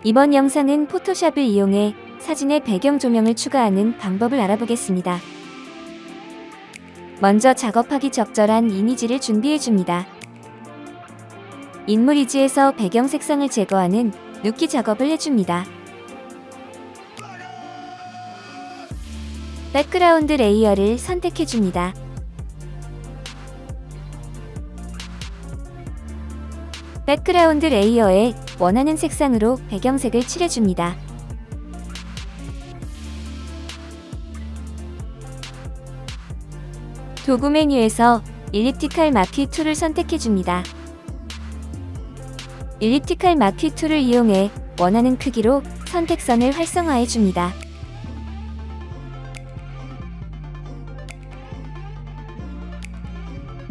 이번 영상은 포토샵을 이용해 사진의 배경 조명을 추가하는 방법을 알아보겠습니다. 먼저 작업하기 적절한 이미지를 준비해줍니다. 인물 이지에서 배경 색상을 제거하는 눕기 작업을 해줍니다. 백그라운드 레이어를 선택해줍니다. 백그라운드 레이어에 원하는 색상으로 배경색을 칠해줍니다. 도구 메뉴에서 일립티컬 마키 툴을 선택해줍니다. 일립티컬 마키 툴을 이용해 원하는 크기로 선택선을 활성화해줍니다.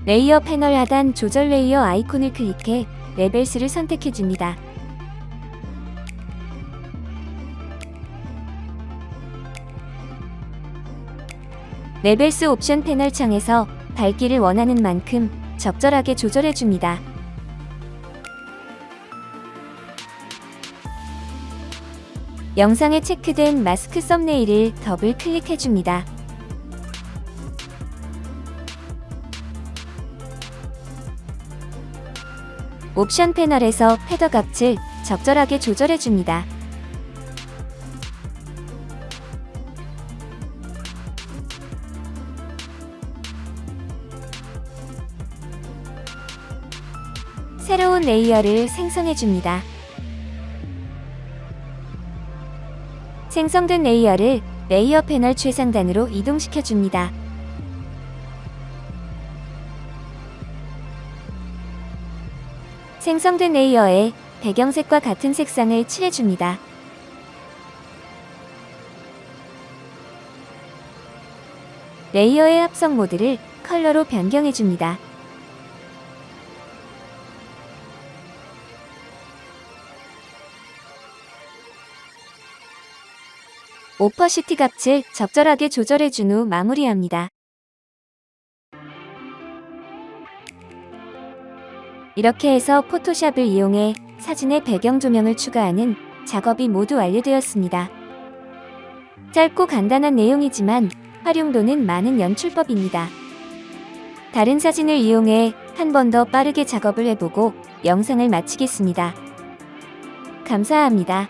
레이어 패널 하단 조절 레이어 아이콘을 클릭해 레벨스를 선택해줍니다. 레벨스 옵션 패널 창에서 밝기를 원하는 만큼 적절하게 조절해줍니다. 영상에 체크된 마스크 썸네일을 더블 클릭해줍니다. 옵션 패널에서 패더 값을 적절하게 조절해줍니다. 새로운 레이어를 생성해줍니다. 생성된 레이어를 레이어 패널 최상단으로 이동시켜줍니다. 생성된 레이어에 배경색과 같은 색상을 칠해줍니다. 레이어의 합성 모드를 컬러로 변경해줍니다. 오퍼시티 값을 적절하게 조절해준 후 마무리합니다. 이렇게 해서 포토샵을 이용해 사진의 배경 조명을 추가하는 작업이 모두 완료되었습니다. 짧고 간단한 내용이지만 활용도는 많은 연출법입니다. 다른 사진을 이용해 한 번 더 빠르게 작업을 해보고 영상을 마치겠습니다. 감사합니다.